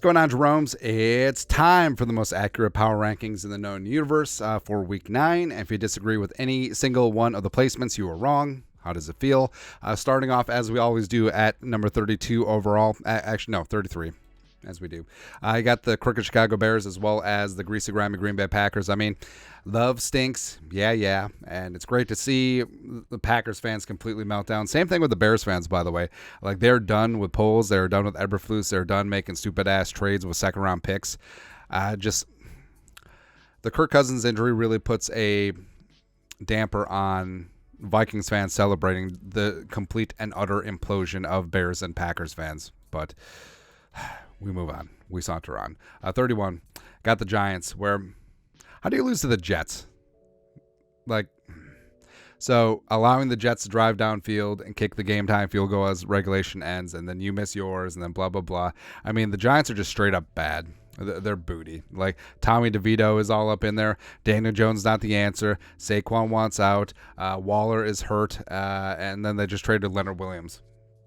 going on, Jerome's? It's time for the most accurate power rankings in the known universe for Week 9. And if you disagree with any single one of the placements, you are wrong. How does it feel? Starting off, as we always do, at number 32 overall. Actually, no, 33, as we do. I got the crooked Chicago Bears as well as the greasy, grimy Green Bay Packers. I mean, love stinks. Yeah. And it's great to see the Packers fans completely melt down. Same thing with the Bears fans, by the way. Like, they're done with polls. They're done with Eberflus. They're done making stupid-ass trades with second-round picks. The Kirk Cousins injury really puts a damper on Vikings fans celebrating the complete and utter implosion of Bears and Packers fans. But we move on. We saunter on. 31, got the Giants, where... How do you lose to the Jets? So allowing the Jets to drive downfield and kick the game time field goal as regulation ends, and then you miss yours, and then blah, blah, blah. I mean, the Giants are just straight up bad. They're booty. Like, Tommy DeVito is all up in there. Daniel Jones not the answer. Saquon wants out. Waller is hurt. And then they just traded Leonard Williams.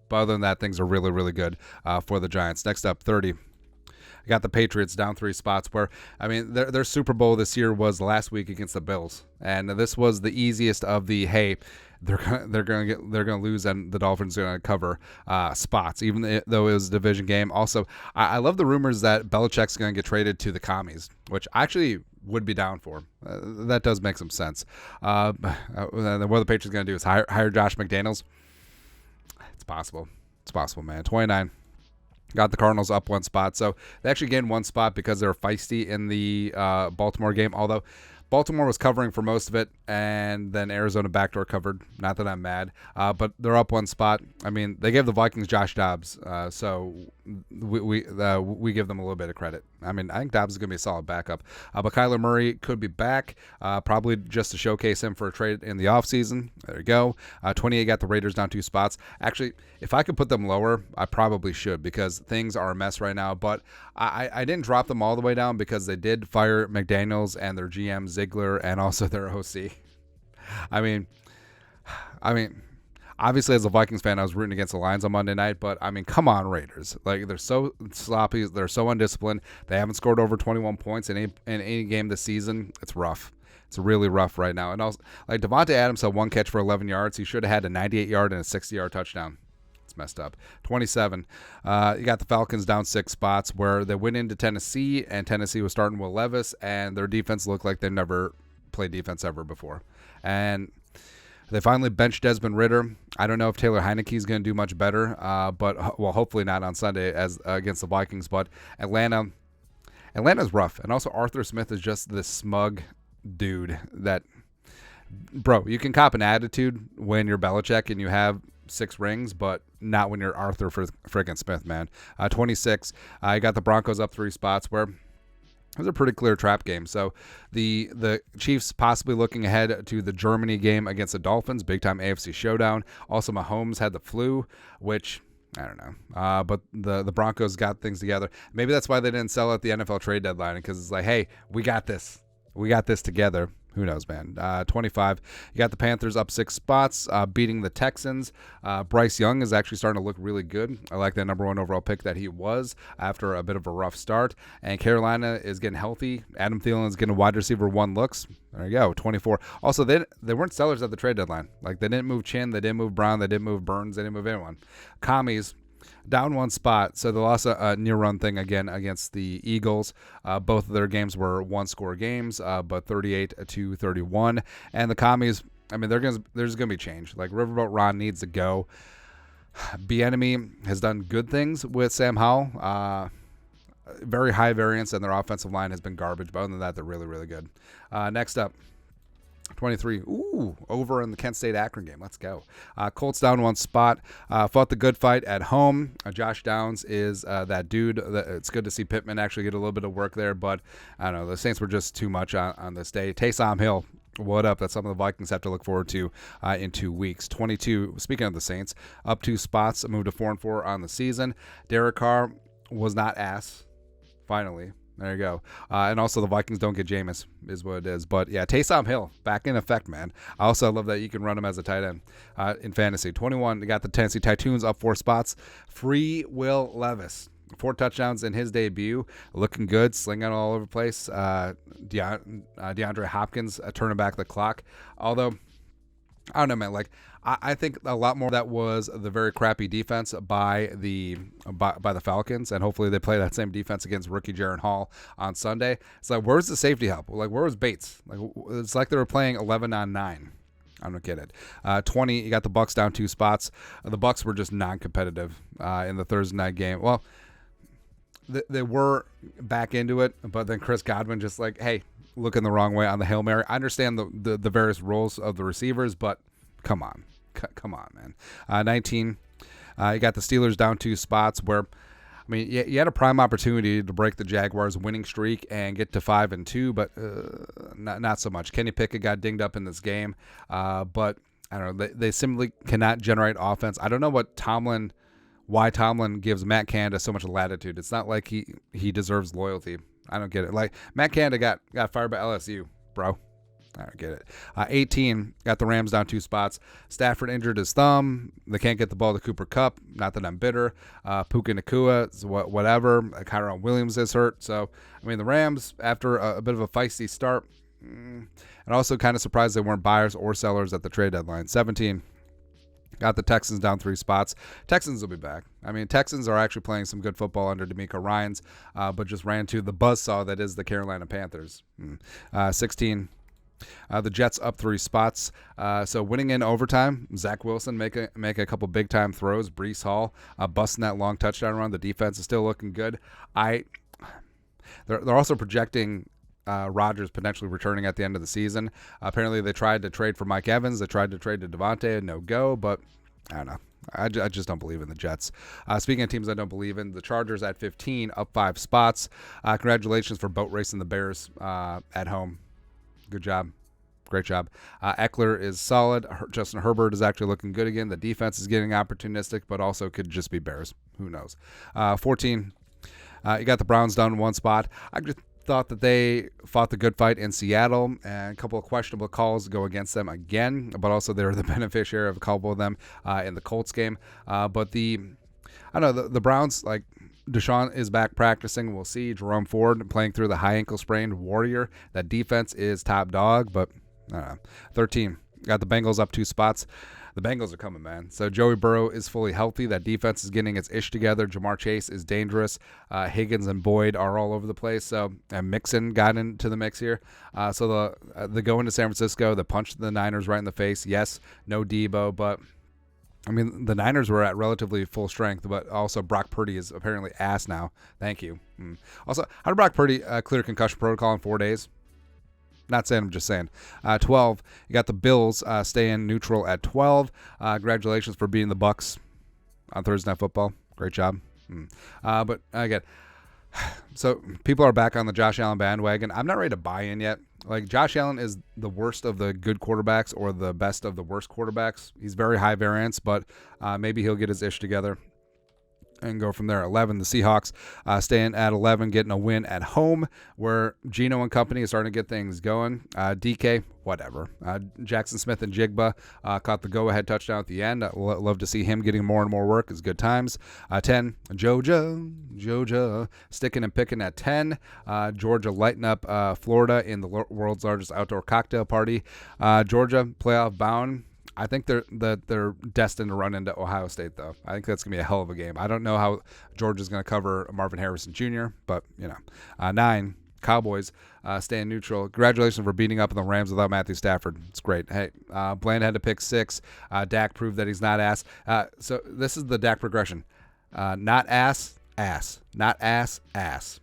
But other than that, things are really, really good for the Giants. Next up, 30. I got the Patriots down 3 spots, where, I mean, their Super Bowl this year was last week against the Bills, and this was the easiest of the, hey, they're gonna lose and the Dolphins are gonna cover spots, even though it was a division game. Also, I love the rumors that Belichick's gonna get traded to the commies, which I actually would be down for. That does make some sense. What the Patriots gonna do is hire Josh McDaniels. It's possible, man. 29. Got the Cardinals up 1 spot. So they actually gained 1 spot because they were feisty in the Baltimore game. Although Baltimore was covering for most of it, and then Arizona backdoor covered. Not that I'm mad, but they're up 1 spot. I mean, they gave the Vikings Josh Dobbs, so we give them a little bit of credit. I mean, I think Dobbs is going to be a solid backup. But Kyler Murray could be back, probably just to showcase him for a trade in the offseason. There you go. 28 got the Raiders down 2 spots. Actually, if I could put them lower, I probably should, because things are a mess right now. But I didn't drop them all the way down because they did fire McDaniels and their GM Ziegler and also their OC. I mean, obviously, as a Vikings fan, I was rooting against the Lions on Monday night, but, I mean, come on, Raiders. Like, they're so sloppy. They're so undisciplined. They haven't scored over 21 points in any game this season. It's rough. It's really rough right now. And also, like, Devontae Adams had 1 catch for 11 yards. He should have had a 98-yard and a 60-yard touchdown. It's messed up. 27. You got the Falcons down 6 spots, where they went into Tennessee, and Tennessee was starting Will Levis, and their defense looked like they've never played defense ever before. And they finally benched Desmond Ridder. I don't know if Taylor Heineke is going to do much better, but hopefully not on Sunday as against the Vikings. But Atlanta's rough, and also Arthur Smith is just this smug dude that, bro, you can cop an attitude when you're Belichick and you have 6 rings, but not when you're Arthur friggin' Smith, man. 26. I got the Broncos up 3 spots, where it was a pretty clear trap game. So the Chiefs possibly looking ahead to the Germany game against the Dolphins, big-time AFC showdown. Also, Mahomes had the flu, which, I don't know. But the Broncos got things together. Maybe that's why they didn't sell at the NFL trade deadline, because it's like, hey, we got this. We got this together. Who knows, man? 25. You got the Panthers up 6 spots, beating the Texans. Bryce Young is actually starting to look really good. I like that number 1 overall pick that he was after a bit of a rough start. And Carolina is getting healthy. Adam Thielen is getting wide receiver 1 looks. There you go, 24. Also, they weren't sellers at the trade deadline. Like, they didn't move Chin, they didn't move Brown, they didn't move Burns, they didn't move anyone. Commies down 1 spot, so they lost a near-run thing again against the Eagles. Both of their games were 1-score games, but 38-31. And the Commies, I mean, there's going to be change. Like, Riverboat Ron needs to go. Bieniemy has done good things with Sam Howell. Very high variance, and their offensive line has been garbage. But other than that, they're really, really good. Next up, 23. Ooh, over in the Kent State-Akron game. Let's go. Colts down 1 spot. Fought the good fight at home. Josh Downs is that dude. It's good to see Pittman actually get a little bit of work there, but I don't know. The Saints were just too much on this day. Taysom Hill, what up? That's something the Vikings have to look forward to in 2 weeks. 22, speaking of the Saints, up 2 spots, moved to 4-4 on the season. Derek Carr was not ass, finally. There you go. And also the Vikings don't get Jameis is what it is. But, yeah, Taysom Hill, back in effect, man. I also love that you can run him as a tight end in fantasy. 21, you got the Tennessee Titans up 4 spots. Free Will Levis. 4 touchdowns in his debut, looking good, slinging all over the place. DeAndre Hopkins turning back the clock. Although, I don't know, man. Like, I think a lot more of that was the very crappy defense by the Falcons, and hopefully they play that same defense against rookie Jaron Hall on Sunday. It's like, where's the safety help? Like, where was Bates? Like, it's like they were playing 11 on 9. I don't get it. 20, you got the Bucs down 2 spots. The Bucs were just non-competitive in the Thursday night game. Well, they were back into it, but then Chris Godwin just like, hey, looking the wrong way on the Hail Mary. I understand the various roles of the receivers, but come on, man. 19, you got the Steelers down 2 spots where, I mean, you had a prime opportunity to break the Jaguars' winning streak and get to 5-2, but not so much. Kenny Pickett got dinged up in this game, but I don't know. They simply cannot generate offense. I don't know why Tomlin gives Matt Canada so much latitude. It's not like he deserves loyalty. I don't get it. Like, Matt Canada got fired by LSU, bro. I don't get it. 18, got the Rams down 2 spots. Stafford injured his thumb. They can't get the ball to Cooper Kupp. Not that I'm bitter. Puka Nacua, whatever. Kyron Williams is hurt. So, I mean, the Rams, after a bit of a feisty start, and also kind of surprised they weren't buyers or sellers at the trade deadline. 17, got the Texans down 3 spots. Texans will be back. I mean, Texans are actually playing some good football under DeMeco Ryans, but just ran to the buzzsaw that is the Carolina Panthers. 16, the Jets up 3 spots. So winning in overtime, Zach Wilson make a couple big time throws. Breece Hall busting that long touchdown run. The defense is still looking good. They're also projecting Rodgers potentially returning at the end of the season. Apparently, they tried to trade for Mike Evans. They tried to trade to Devontae, no go. But I don't know. I just don't believe in the Jets. Speaking of teams I don't believe in, the Chargers at 15, up 5 spots. Congratulations for boat racing the Bears at home. Good job. Great job. Eckler is solid. Justin Herbert is actually looking good again. The defense is getting opportunistic, but also could just be Bears. Who knows? 14, you got the Browns down 1 spot. I just thought that they fought the good fight in Seattle, and a couple of questionable calls go against them again, but also they're the beneficiary of a couple of them in the Colts game. But I don't know, the Browns, like, Deshaun is back practicing. We'll see. Jerome Ford playing through the high ankle sprained Warrior. That defense is top dog, but I don't know. 13, got the Bengals up 2 spots. The Bengals are coming, man. So Joey Burrow is fully healthy. That defense is getting its ish together. Jamar Chase is dangerous. Higgins and Boyd are all over the place. So, and Mixon got into the mix here. So they go into San Francisco. They punch the Niners right in the face. Yes, no Debo, but I mean, the Niners were at relatively full strength, but also Brock Purdy is apparently ass now. Thank you. Also, how did Brock Purdy clear concussion protocol in 4 days? Not saying, I'm just saying. 12, you got the Bills staying neutral at 12. Congratulations for beating the Bucs on Thursday Night Football. Great job. But again, so people are back on the Josh Allen bandwagon. I'm not ready to buy in yet. Like, Josh Allen is the worst of the good quarterbacks or the best of the worst quarterbacks. He's very high variance, but maybe he'll get his ish together and go from there. 11, the Seahawks staying at 11, getting a win at home where Geno and company is starting to get things going. DK, whatever. Jackson Smith and Jigba caught the go-ahead touchdown at the end. I love to see him getting more and more work. It's good times. 10, Georgia, sticking and picking at 10. Georgia lighting up Florida in the world's largest outdoor cocktail party. Georgia playoff bound. I think they're destined to run into Ohio State, though. I think that's going to be a hell of a game. I don't know how Georgia's going to cover Marvin Harrison Jr., but, 9, Cowboys staying neutral. Congratulations for beating up on the Rams without Matthew Stafford. It's great. Hey, Bland had to pick 6. Dak proved that he's not ass. So this is the Dak progression. Not ass. Not ass. That's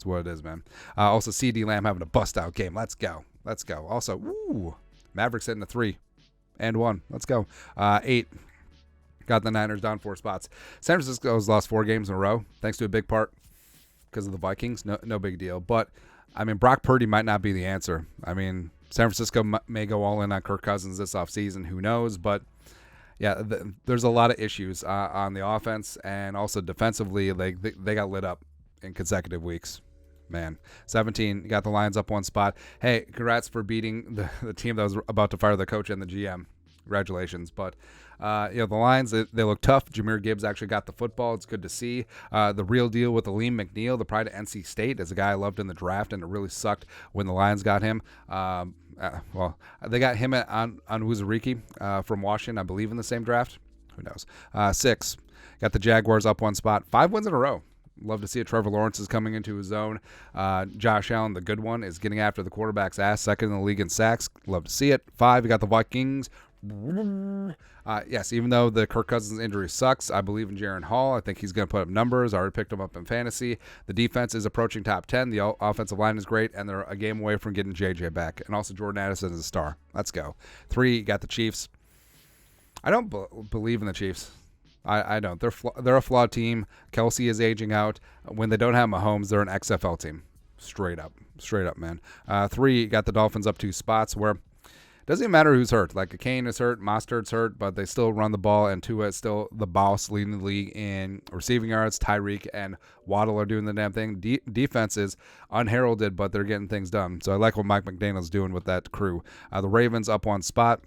what it is, man. Also, CD Lamb having a bust-out game. Let's go. Also, Mavericks hitting a 3. And 1. Let's go. 8. Got the Niners down 4 spots. San Francisco's lost 4 games in a row, thanks to a big part because of the Vikings. No big deal. But, I mean, Brock Purdy might not be the answer. I mean, San Francisco may go all in on Kirk Cousins this offseason. Who knows? But, yeah, there's a lot of issues on the offense. And also defensively, they got lit up in consecutive weeks. Man. 17, you got the Lions up 1 spot. Hey, congrats for beating the team that was about to fire the coach and the GM. Congratulations. But The Lions, they look tough. Jahmyr Gibbs actually got the football. It's good to see. The real deal with Aleem McNeil, the pride of NC State, is a guy I loved in the draft, and it really sucked when the Lions got him. They got him on Wuzuriki from Washington, I believe, in the same draft. Who knows? 6. Got the Jaguars up one spot. 5 wins in a row. Love to see it. Trevor Lawrence is coming into his zone. Josh Allen, the good one, is getting after the quarterback's ass. 2nd in the league in sacks. Love to see it. 5, you got the Vikings. Yes, even though the Kirk Cousins injury sucks, I believe in Jaron Hall. I think he's going to put up numbers. I already picked him up in fantasy. The defense is approaching top 10. The offensive line is great, and they're a game away from getting JJ back. And also Jordan Addison is a star. Let's go. 3, you got the Chiefs. I don't believe in the Chiefs. I don't. They're a flawed team. Kelsey is aging out. When they don't have Mahomes, they're an XFL team. Straight up, man. 3, you got the Dolphins up 2 spots where it doesn't even matter who's hurt. Like Kane is hurt, Mostert's hurt, but they still run the ball, and Tua is still the boss, leading the league in receiving yards. Tyreek and Waddle are doing the damn thing. Defense is unheralded, but they're getting things done. So I like what Mike McDaniel's doing with that crew. The Ravens up 1 spot.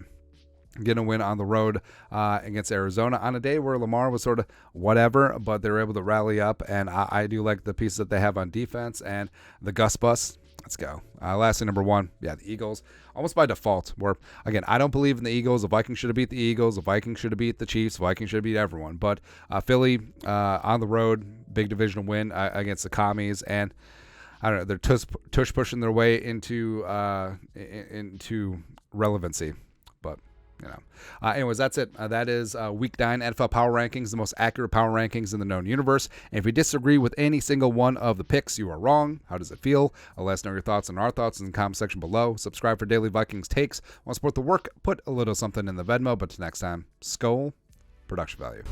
Getting a win on the road against Arizona on a day where Lamar was sort of whatever, but they were able to rally up, and I do like the pieces that they have on defense and the Gus Bus. Let's go. Lastly, number 1, the Eagles. Almost by default, where, again, I don't believe in the Eagles. The Vikings should have beat the Eagles. The Vikings should have beat the Chiefs. The Vikings should have beat everyone. But Philly on the road, big divisional win against the Commies, and I don't know, they're tush pushing their way into relevancy. But anyways, that's it. That is Week 9 NFL Power Rankings, the most accurate power rankings in the known universe. And if you disagree with any single one of the picks, you are wrong. How does it feel? Let us know your thoughts and our thoughts in the comment section below. Subscribe for daily Vikings takes. Want to support the work? Put a little something in the Venmo. But till next time, Skol, production value.